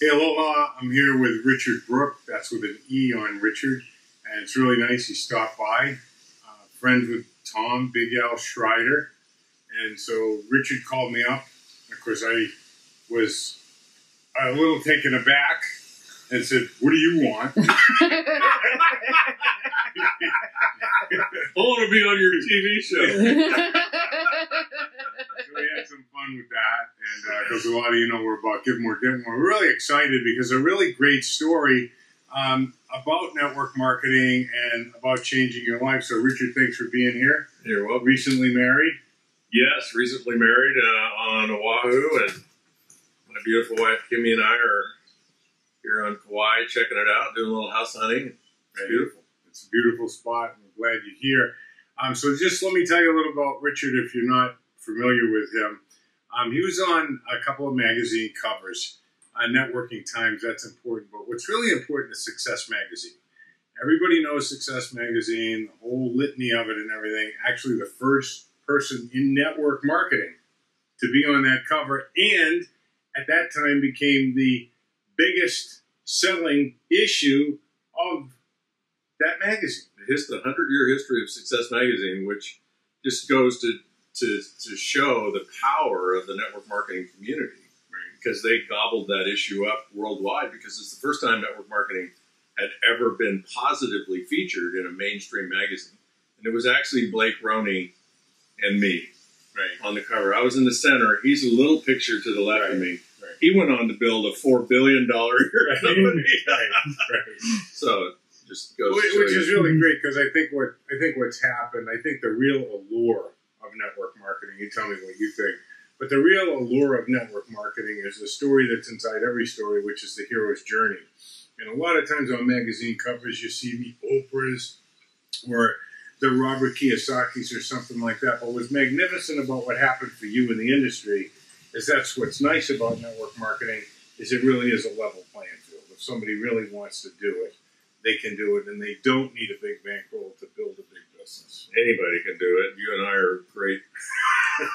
Hey, aloha. I'm here with Richard Brooke. That's with an E on Richard. And it's really nice he stopped by. Friends with Tom, Big Al Schreider. And so Richard called me up. Of course, I was a little taken aback and said, "What do you want?" I want to be on your TV show. So we had some fun with that, and because a lot of you know we're about Give More, Get More. We're really excited because a really great story about network marketing and about changing your life. So Richard, thanks for being here. You're welcome. Recently married? Yes, recently married on Oahu, and my beautiful wife Kimmy and I are here on Kauai checking it out, doing a little house hunting. It's beautiful. It's a beautiful spot, and we're glad you're here. So just let me tell you a little about Richard if you're not familiar with him. He was on a couple of magazine covers. Networking Times, that's important. But what's really important is Success Magazine. Everybody knows Success Magazine, the whole litany of it and everything. Actually, the first person in network marketing to be on that cover, and at that time became the biggest selling issue of that magazine. The 100-year history of Success Magazine, which just goes to show the power of the network marketing community. Because they gobbled that issue up worldwide, because it's the first time network marketing had ever been positively featured in a mainstream magazine. And it was actually Blake Roney and me on the cover. I was in the center. He's a little picture to the left of me. He went on to build a $4 billion company. So just goes which is really great, because I think what's happened, I think the real allure of network marketing, you tell me what you think, but the real allure of network marketing is the story that's inside every story, which is the hero's journey. And a lot of times on magazine covers, you see the Oprahs or the Robert Kiyosaki's or something like that. But what's magnificent about what happened for you in the industry is that's what's nice about network marketing is it really is a level playing field. If somebody really wants to do it, they can do it, and they don't need a big bankroll to build a big business. Anybody can do it. You and I are great.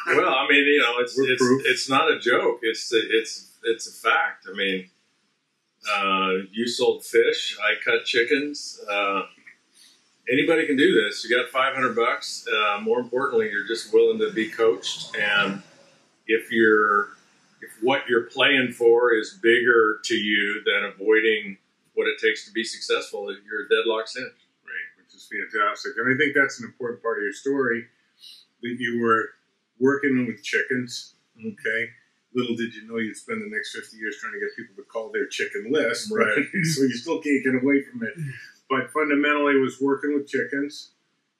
Well, I mean, you know, it's not a joke. It's a fact. I mean, you sold fish. I cut chickens. Anybody can do this. You got $500. More importantly, you're just willing to be coached. And if what you're playing for is bigger to you than avoiding what it takes to be successful, you're a deadlock cinch. Right, which is fantastic. And I think that's an important part of your story, that you were working with chickens, okay? Little did you know you'd spend the next 50 years trying to get people to call their chicken list, right? So you still can't get away from it. But fundamentally, it was working with chickens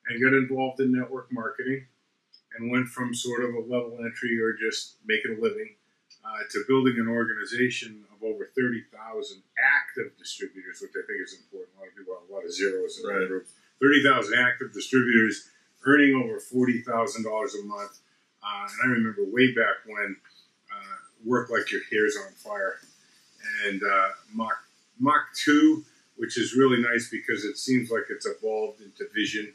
and got involved in network marketing and went from sort of a level entry or just making a living to building an organization of over 30,000 active distributors, which I think is important. A lot of people have a lot of zeros in their group. 30,000 active distributors earning over $40,000 a month. And I remember way back when Work Like Your Hair's on Fire and Mach 2, which is really nice because it seems like it's evolved into vision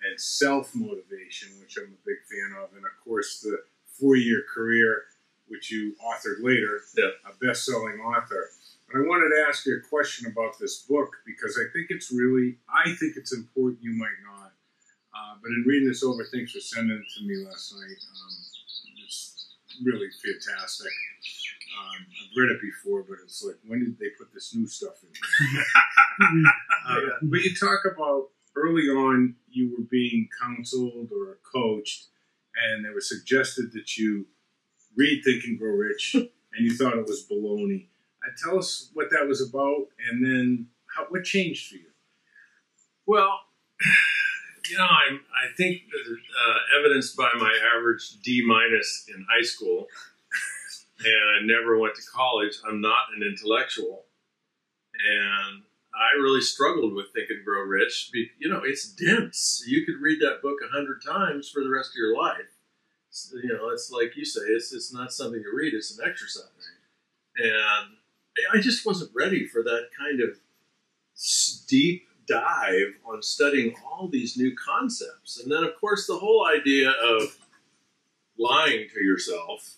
and self-motivation, which I'm a big fan of. And, of course, the 4-year career, which you authored later, a best-selling author. But I wanted to ask you a question about this book because I think it's important, you might not. But in reading this over, thanks for sending it to me last night. It's really fantastic. I've read it before, but it's like, when did they put this new stuff in here? But you talk about early on you were being counseled or coached, and it was suggested that you read Think and Grow Rich, and you thought it was baloney. Tell us what that was about, and then what changed for you? Well, you know, I think evidenced by my average D- in high school, and I never went to college, I'm not an intellectual. And I really struggled with Think and Grow Rich. You know, it's dense. You could read that book 100 times for the rest of your life. You know, it's like you say, it's not something to read, it's an exercise. And I just wasn't ready for that kind of deep dive on studying all these new concepts. And then, of course, the whole idea of lying to yourself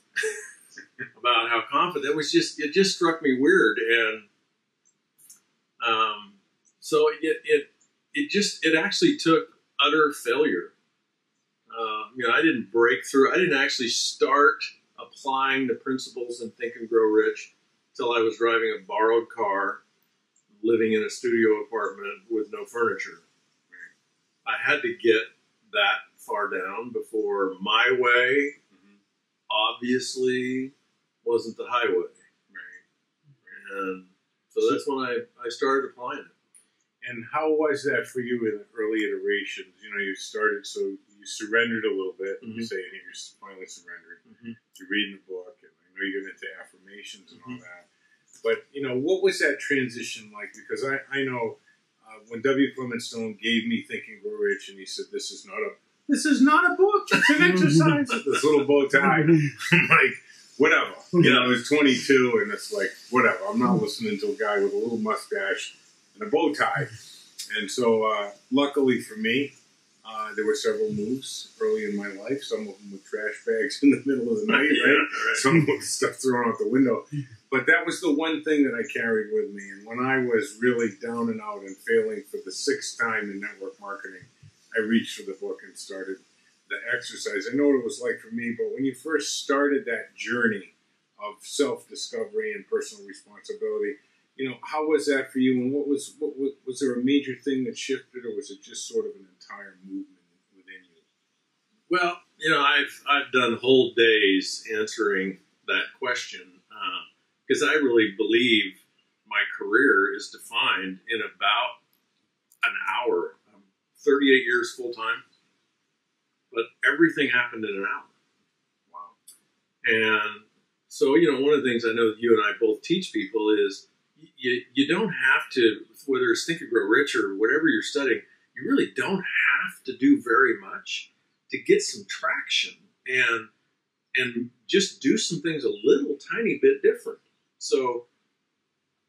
about how confident. It just struck me weird, and so it actually took utter failure. I didn't break through. I didn't actually start applying the principles in Think and Grow Rich until I was driving a borrowed car, living in a studio apartment with no furniture. I had to get that far down before my way, obviously, wasn't the highway. And so that's when I started applying it. And how was that for you in the early iterations? You started, so you surrendered a little bit. You say, and you're finally surrendered. You're reading the book, and I know you're into affirmations and all that. But, what was that transition like? Because I know when W. Clement Stone gave me Think and Grow Rich, and he said, this is not a book, it's an exercise. This little bow tie. I'm like, whatever. I was 22, and it's like, whatever. I'm not listening to a guy with a little mustache and a bow tie. And so, luckily for me, there were several moves early in my life, some of them with trash bags in the middle of the night, right? Some with stuff thrown out the window. But that was the one thing that I carried with me. And when I was really down and out and failing for the 6th time in network marketing, I reached for the book and started the exercise. I know what it was like for me, but when you first started that journey of self-discovery and personal responsibility, how was that for you? And was there a major thing that shifted, or was it just sort of an entire movement within you? Well, I've done whole days answering that question because I really believe my career is defined in about an hour. I'm 38 years full time, but everything happened in an hour. Wow! And so, one of the things I know that you and I both teach people is you don't have to, whether it's Think and Grow Rich or whatever you're studying, you really don't have to do very much to get some traction and just do some things a little tiny bit different. So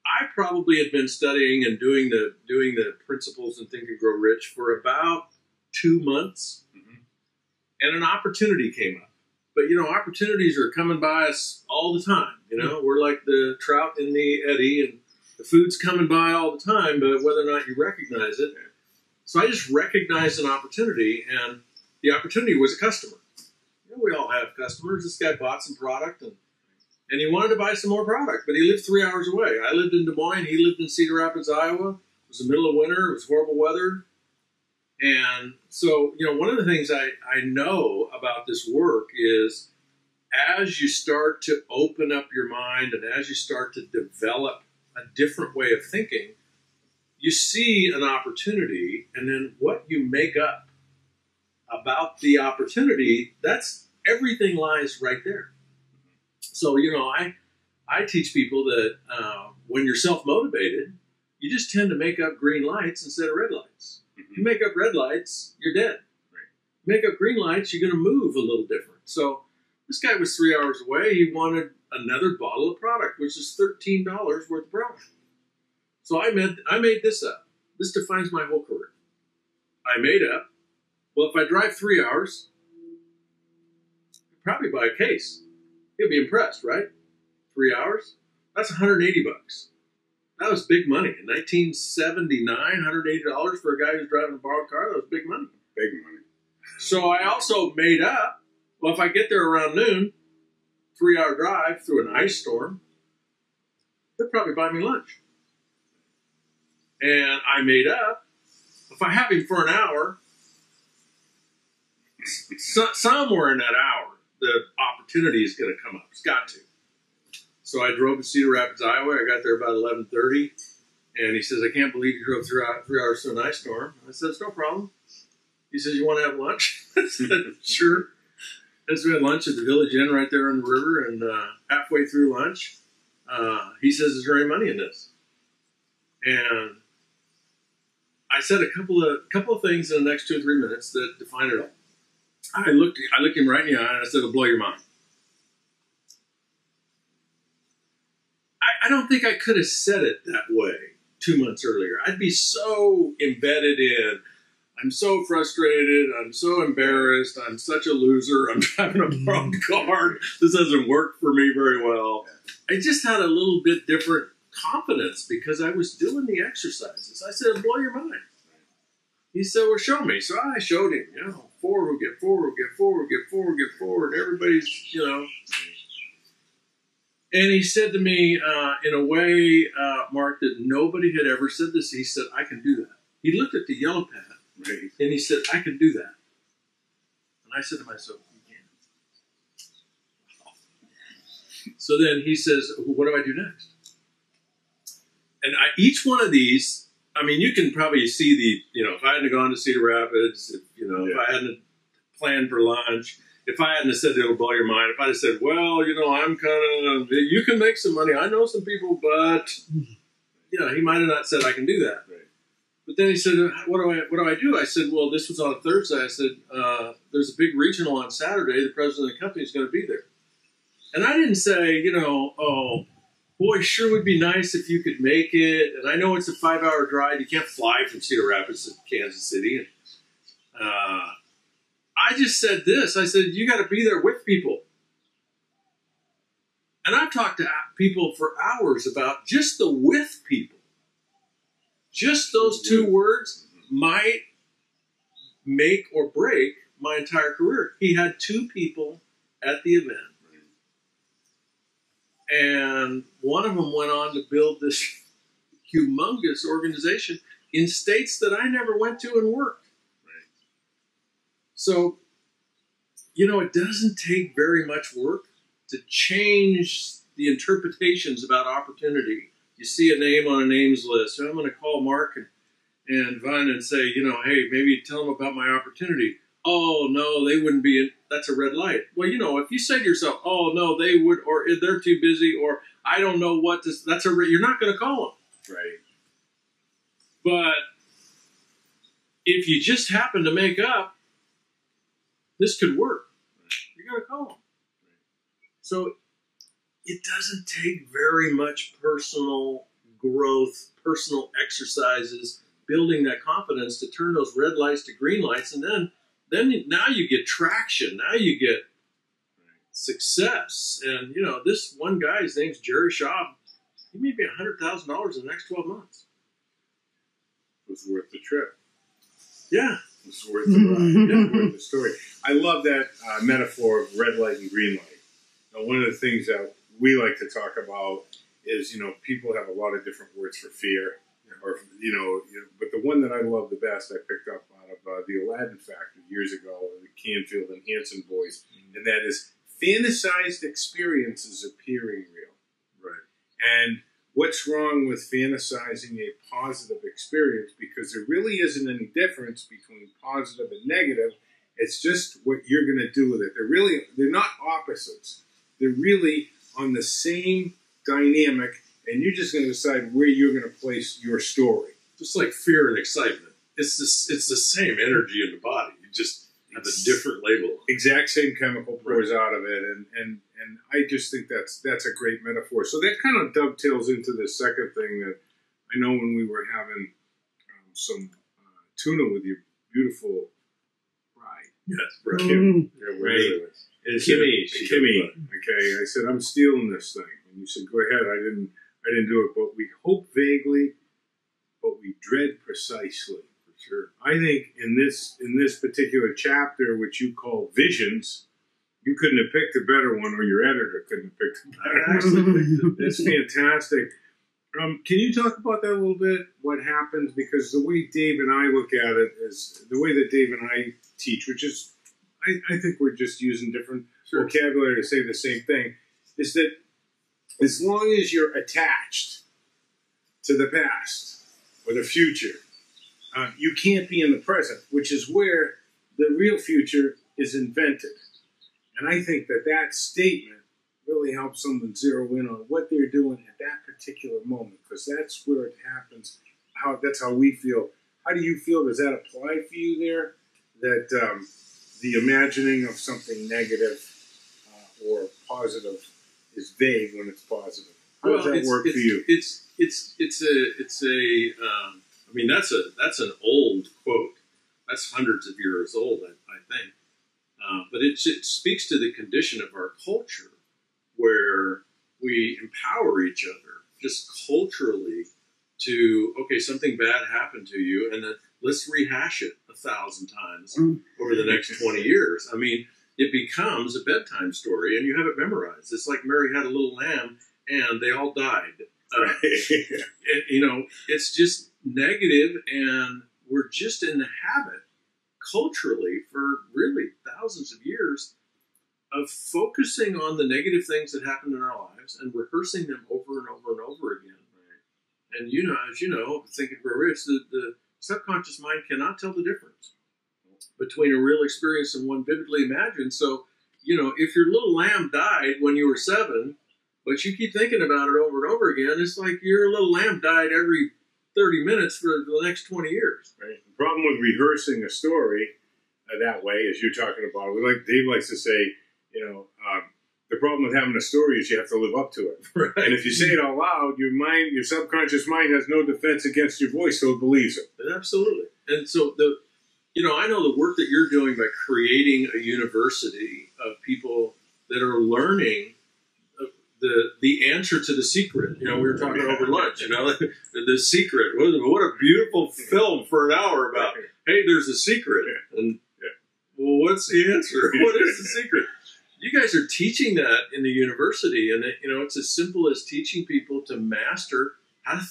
I probably had been studying and doing the principles in Think and Grow Rich for about 2 months, and an opportunity came up. But opportunities are coming by us all the time. We're like the trout in the eddy, and the food's coming by all the time. But whether or not you recognize it, so I just recognized an opportunity, and the opportunity was a customer. We all have customers. This guy bought some product, and he wanted to buy some more product, but he lived 3 hours away. I lived in Des Moines. He lived in Cedar Rapids, Iowa. It was the middle of winter. It was horrible weather. And so, one of the things I know about this work is as you start to open up your mind and as you start to develop a different way of thinking, you see an opportunity, and then what you make up about the opportunity, that's everything lies right there. So, I teach people that when you're self-motivated, you just tend to make up green lights instead of red lights. If you make up red lights, you're dead. Make up green lights, you're going to move a little different. So this guy was 3 hours away. He wanted another bottle of product, which is $13 worth of product. So I made this up. This defines my whole career. I made up, well, if I drive 3 hours, I'll probably buy a case. He'll be impressed, right? 3 hours? That's $180. That was big money. In 1979, $180 for a guy who's driving a borrowed car, that was big money. Big money. So I also made up, well, if I get there around noon, 3-hour drive through an ice storm, they'll probably buy me lunch. And I made up, if I have him for an hour, somewhere in that hour, the opportunity is going to come up. It's got to. So I drove to Cedar Rapids, Iowa. I got there about 11:30. And he says, I can't believe you drove 3 hours through an ice storm. I said, it's no problem. He says, you want to have lunch? I said, sure. And so we had lunch at the Village Inn right there on the river. And halfway through lunch, he says, is there any money in this? And I said a couple of things in the next 2 or 3 minutes that define it all. I looked him right in the eye and I said, it'll blow your mind. I don't think I could have said it that way 2 months earlier. I'd be so embedded in, I'm so frustrated. I'm so embarrassed. I'm such a loser. I'm driving a broke car. This doesn't work for me very well. I just had a little bit different confidence because I was doing the exercises. I said, it'll blow your mind. He said, well, show me. So I showed him, forward, get forward, get forward, get forward, get forward. Everybody's, And he said to me, in a way, Mark, that nobody had ever said this. He said, I can do that. He looked at the yellow pad, and he said, I can do that. And I said to myself, you can. So then he says, what do I do next? And each one of these, I mean, you can probably see if I hadn't gone to Cedar Rapids, if I hadn't planned for lunch, if I hadn't said it'll blow your mind, if I'd have said, well, I'm kind of, you can make some money. I know some people, but, he might have not said I can do that. Right. But then he said, what do I do? I said, well, this was on a Thursday. I said, there's a big regional on Saturday. The president of the company is going to be there. And I didn't say, oh, boy, sure would be nice if you could make it. And I know it's a 5-hour drive. You can't fly from Cedar Rapids to Kansas City. And, I just said this. I said, you got to be there with people. And I've talked to people for hours about just the with people. Just those two words might make or break my entire career. He had 2 people at the event. And one of them went on to build this humongous organization in states that I never went to and worked. Right. So, it doesn't take very much work to change the interpretations about opportunity. You see a name on a names list. So I'm going to call Mark and Vine and say, hey, maybe tell them about my opportunity. Oh, no, they wouldn't be. That's a red light. Well, if you say to yourself, oh, no, they would, or they're too busy, or I don't know what to, you're not going to call them. Right. But if you just happen to make up, this could work, you're going to call them. So it doesn't take very much personal growth, personal exercises, building that confidence to turn those red lights to green lights, and then now you get traction. Now you get success. And, this one guy, his name's Jerry Schaub. He made me $100,000 in the next 12 months. It was worth the trip. Yeah. It was worth the ride. Worth the story. I love that metaphor of red light and green light. Now, one of the things that we like to talk about is, people have a lot of different words for fear. Or, but the one that I love the best I picked up out of the Aladdin Factory years ago, the Canfield and Hanson boys, and that is fantasized experiences appearing real. Right. And what's wrong with fantasizing a positive experience? Because there really isn't any difference between positive and negative. It's just what you're going to do with it. They're not opposites. They're really on the same dynamic. And you're just going to decide where you're going to place your story. Just like fear and excitement. It's the same energy in the body. You just have a different label. Exact same chemical pours out of it. And I just think that's a great metaphor. So that kind of dovetails into the second thing that I know when we were having some tuna with your beautiful bride. Yes, bride. Kim. Right. Kimmy. Okay. I said, I'm stealing this thing. And you said, go ahead. I didn't do it, but we hope vaguely, but we dread precisely. For sure. I think in this particular chapter, which you call visions, you couldn't have picked a better one, or your editor couldn't have picked a better one. That's fantastic. Can you talk about that a little bit? What happens? Because the way Dave and I look at it is the way that Dave and I teach, which is, I think we're just using different vocabulary to say the same thing, is that as long as you're attached to the past or the future, you can't be in the present, which is where the real future is invented. And I think that statement really helps someone zero in on what they're doing at that particular moment, because that's where it happens. That's how we feel. How do you feel? Does that apply for you there? That the imagining of something negative or positive is vague when it's positive. How does that work for you? I mean, that's an old quote. That's hundreds of years old, I think. But it speaks to the condition of our culture, where we empower each other just culturally to, okay, something bad happened to you, and then let's rehash it 1,000 times over the next 20 years. I mean, it becomes a bedtime story, and you have it memorized. It's like Mary had a little lamb, and they all died. It's just negative, and we're just in the habit culturally for really thousands of years of focusing on the negative things that happened in our lives and rehearsing them over and over and over again. Right. And as you know, thinking for Rich, the subconscious mind cannot tell the difference between a real experience and one vividly imagined. So, if your little lamb died when you were 7, but you keep thinking about it over and over again, it's like your little lamb died every 30 minutes for the next 20 years. Right. The problem with rehearsing a story that way, as you're talking about, Dave likes to say, the problem with having a story is you have to live up to it. Right. And if you say it out loud, your subconscious mind has no defense against your voice, so it believes it. Absolutely. And so I know the work that you're doing by creating a university of people that are learning the answer to the secret. We were talking over lunch, the secret. What a beautiful film for an hour about, hey, there's a secret. And, well, what's the answer? What is the secret? You guys are teaching that in the university, and it's as simple as teaching people to master how to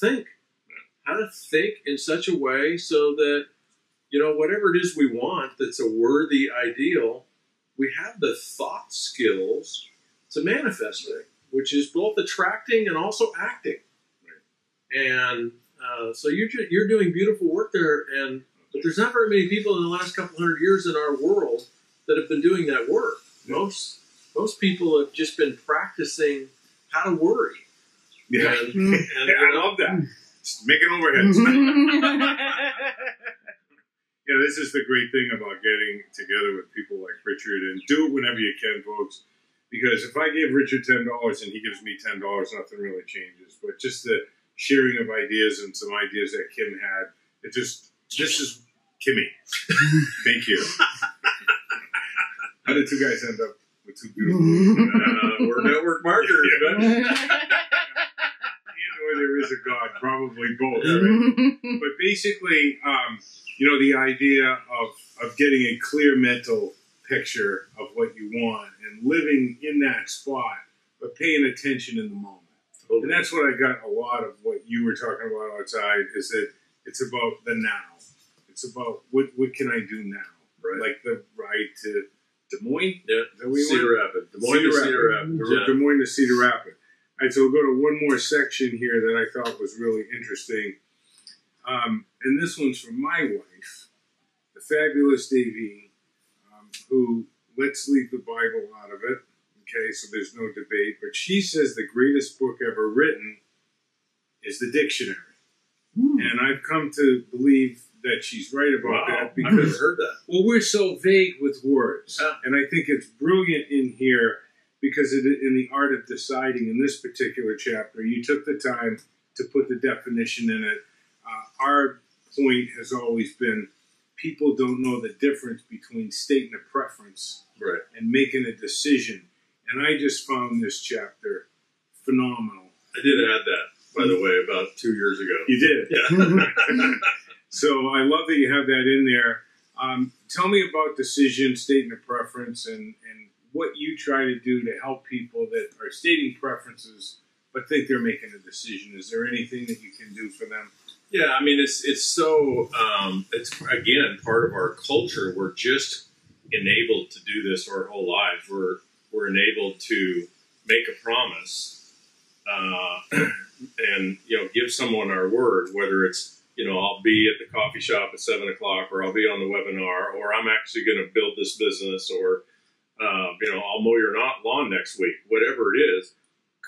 think in such a way so that, whatever it is we want that's a worthy ideal, we have the thought skills to manifest it, which is both attracting and also acting. Right. And so you're doing beautiful work there, but there's not very many people in the last couple hundred years in our world that have been doing that work. Most people have just been practicing how to worry. Yeah, and I love that. Just making overheads. This is the great thing about getting together with people like Richard, and do it whenever you can, folks. Because if I gave Richard $10 and he gives me $10, nothing really changes. But just the sharing of ideas and some ideas that Kim had, this is Kimmy. Thank you. How did two guys end up with two beautiful we're network marketers, man. Or there is a God, probably both. Right? But basically, the idea of getting a clear mental picture of what you want and living in that spot, but paying attention in the moment. Totally. And that's what I got a lot of what you were talking about outside, is that it's about the now. It's about what can I do now? Right. Like the ride to Des Moines? Yeah. Cedar Rapids. Des Moines to Cedar Rapids. Des Moines to Cedar Rapids. All right, so we'll go to one more section here that I thought was really interesting. And this one's from my wife, the fabulous Davie, who, let's leave the Bible out of it, okay, so there's no debate, but she says the greatest book ever written is the dictionary. And I've come to believe that she's right about that, because I've never heard that. Well, we're so vague with words, and I think it's brilliant in here because in the art of deciding, in this particular chapter, you took the time to put the definition in it. Our point has always been people don't know the difference between stating a preference and making a decision. And I just found this chapter phenomenal. I did add that, by the way, about 2 years ago. You did? Yeah. So I love that you have that in there. Tell me about decision, stating a preference, and what you try to do to help people that are stating preferences but think they're making a decision. Is there anything that you can do for them? Yeah, I mean, it's so, it's, again, part of our culture. We're just enabled to do this our whole lives. We're enabled to make a promise and, give someone our word, whether it's, I'll be at the coffee shop at 7 o'clock, or I'll be on the webinar, or I'm actually going to build this business, or, I'll mow your lawn next week, whatever it is.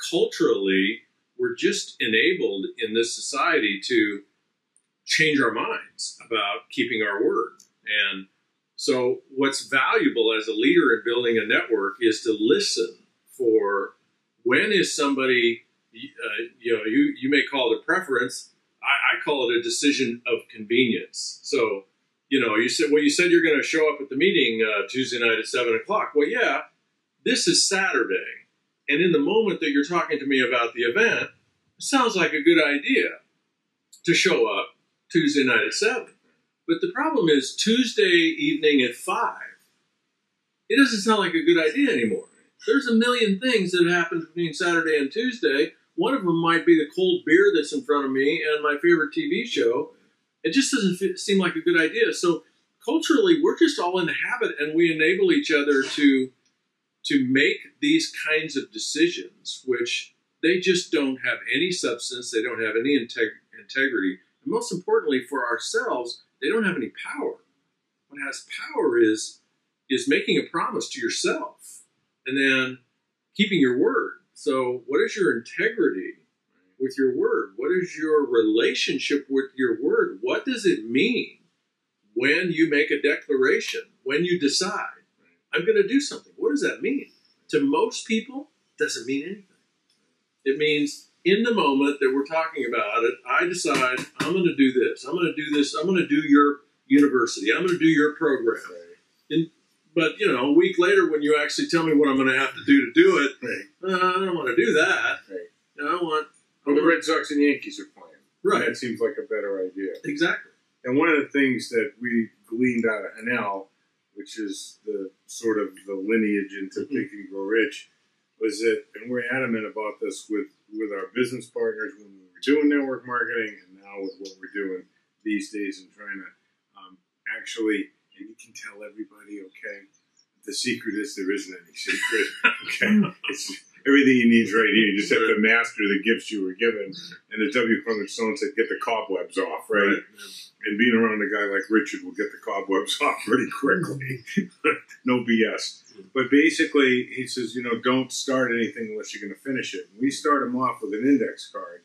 Culturally, we're just enabled in this society to change our minds about keeping our word. And so what's valuable as a leader in building a network is to listen for when is somebody, you may call it a preference. I call it a decision of convenience. So, you're you said you're going to show up at the meeting Tuesday night at 7 o'clock. Well, yeah, this is Saturday. And in the moment that you're talking to me about the event, it sounds like a good idea to show up Tuesday night at 7. But the problem is Tuesday evening at 5. It doesn't sound like a good idea anymore. There's a million things that happen between Saturday and Tuesday. One of them might be the cold beer that's in front of me and my favorite TV show. It just doesn't seem like a good idea. So culturally, we're just all in the habit, and we enable each other to make these kinds of decisions, which they just don't have any substance. They don't have any integrity. And most importantly, for ourselves, they don't have any power. What has power is making a promise to yourself and then keeping your word. So what is your integrity with your word? What is your relationship with your word? What does it mean when you make a declaration, when you decide, I'm going to do something? What does that mean? To most people, it doesn't mean anything. It means in the moment that we're talking about it, I decide I'm going to do this. I'm going to do this. I'm going to do your university. I'm going to do your program. But, a week later when you actually tell me what I'm going to have to do it, I don't want to do that. Well, the Red Sox and Yankees are playing. Right. That seems like a better idea. Exactly. And one of the things that we gleaned out of Hanel, which is the sort of the lineage into Think and Grow Rich, was that, and we're adamant about this with our business partners when we were doing network marketing and now with what we're doing these days and trying to actually, and you can tell everybody, okay, the secret is there isn't any secret, okay? It's everything you need is right here. You just have to master the gifts you were given. And the W. Clement Stone said, get the cobwebs off, right? And being around a guy like Richard will get the cobwebs off pretty quickly. No BS. But basically, he says, don't start anything unless you're going to finish it. And we start them off with an index card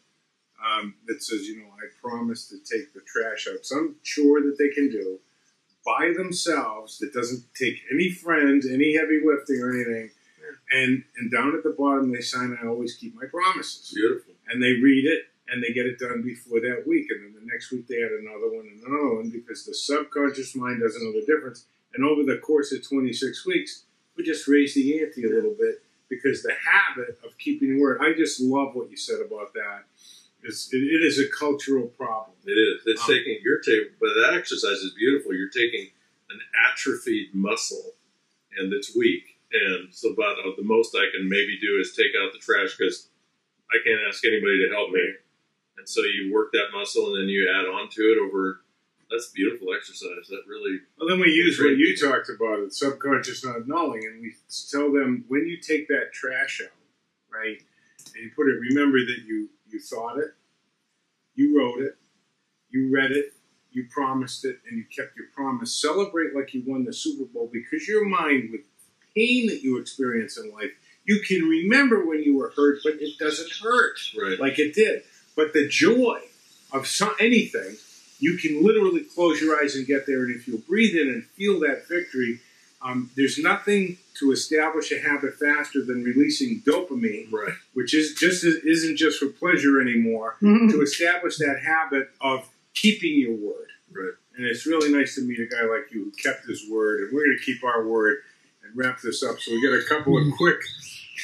that says, I promise to take the trash out. Some chore that they can do by themselves that doesn't take any friends, any heavy lifting or anything. And down at the bottom, they sign, I always keep my promises. Beautiful. And they read it, and they get it done before that week. And then the next week, they add another one and another one because the subconscious mind doesn't know the difference. And over the course of 26 weeks, we just raise the ante a little bit because the habit of keeping word, I just love what you said about that. It is a cultural problem. It is. It's taking your table, but that exercise is beautiful. You're taking an atrophied muscle, and it's weak. And so about the most I can maybe do is take out the trash because I can't ask anybody to help me. And so you work that muscle and then you add on to it over. That's beautiful exercise. That really. Well, then we use what you talked about, the subconscious not knowing, and we tell them when you take that trash out, right, and you put it, remember that you thought it, you wrote it, you read it, you promised it, and you kept your promise. Celebrate like you won the Super Bowl because your mind with pain that you experience in life, you can remember when you were hurt, but it doesn't hurt like it did. But the joy of anything, you can literally close your eyes and get there. And if you'll breathe in and feel that victory, there's nothing to establish a habit faster than releasing dopamine, which isn't just for pleasure anymore, to establish that habit of keeping your word. And it's really nice to meet a guy like you who kept his word, and we're going to keep our word and wrap this up. So we got a couple of quick,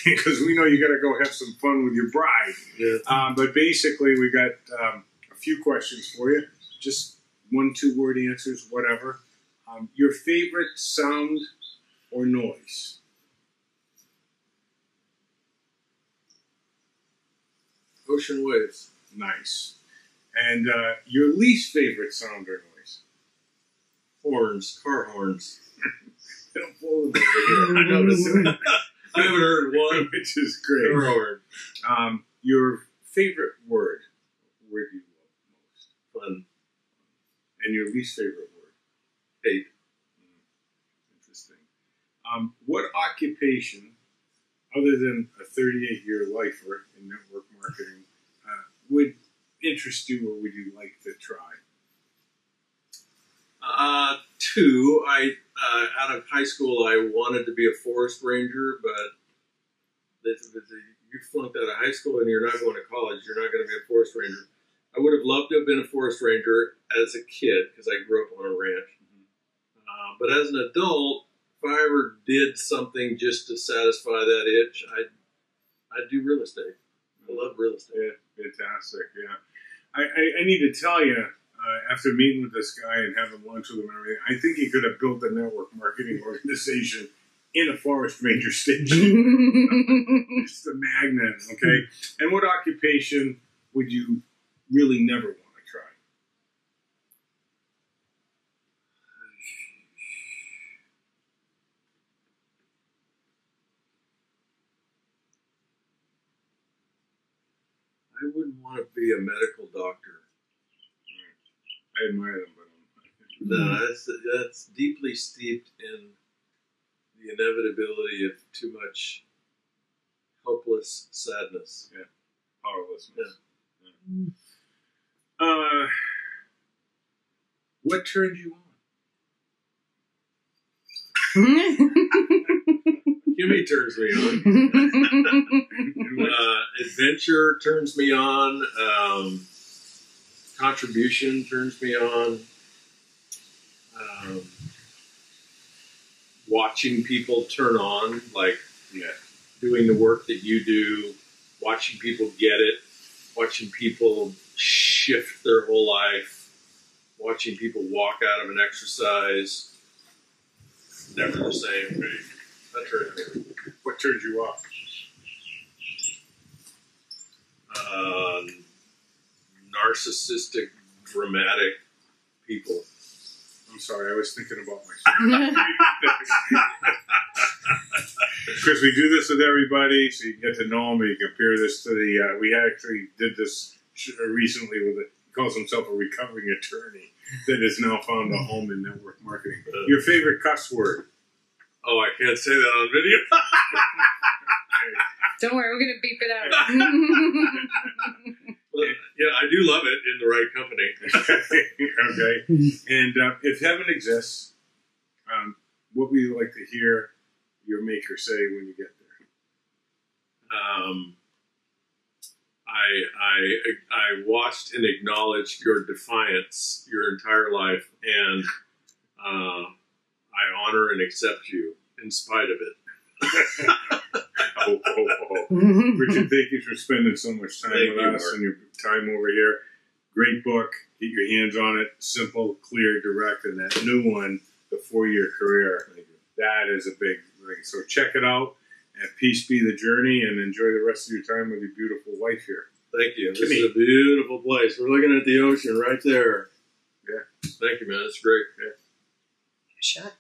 because we know you got to go have some fun with your bride. But basically, we got a few questions for you. Just 1-2 word answers, whatever. Your favorite sound or noise? Ocean waves. Nice. And your least favorite sound or noise? Horns, car horns. They don't blow them over here. I noticed it. I haven't heard one. Which is great. Your favorite word do you love most? Fun. And your least favorite word? Hate. Interesting. What occupation, other than a 38-year lifer in network marketing, would interest you or would you like to try? 2. Out of high school, I wanted to be a forest ranger, but you flunked out of high school and you're not going to college, you're not going to be a forest ranger. I would have loved to have been a forest ranger as a kid because I grew up on a ranch. But as an adult, if I ever did something just to satisfy that itch, I'd do real estate. I love real estate. Yeah, fantastic. Yeah, I need to tell you, after meeting with this guy and having lunch with him and everything, I think he could have built a network marketing organization in a forest ranger station. Just a magnet, okay? And what occupation would you really never want to try? I wouldn't want to be a medical doctor. I admire them, but no, that's deeply steeped in the inevitability of too much helpless sadness. Yeah, powerlessness. Yeah. Yeah. What turned you on? Kimmy turns me on. Adventure turns me on. Contribution turns me on. Watching people turn on, like doing the work that you do, watching people get it, watching people shift their whole life, watching people walk out of an exercise, never the same. That turns me. What turned you off? Narcissistic, dramatic people. I'm sorry, I was thinking about myself. Because we do this with everybody, so you get to know them, and you compare this to the, we actually did this recently with it. He calls himself a recovering attorney that has now found a home in network marketing. Your favorite cuss word? Oh, I can't say that on video. Don't worry, we're going to beep it out. Well, yeah, I do love it in the right company. Okay. And if heaven exists, what would you like to hear your maker say when you get there? I watched and acknowledged your defiance your entire life, and I honor and accept you in spite of it. Richard, thank you for spending so much time with us Mark. and your time over here. Great book. Get your hands on it. Simple, clear, direct. And that new one, The 4-Year Career. That is a big thing. So check it out. And peace be the journey. And enjoy the rest of your time with your beautiful wife here. Thank you. This is a beautiful place. We're looking at the ocean right there. Yeah. Thank you, man. It's great. Yeah. Shut.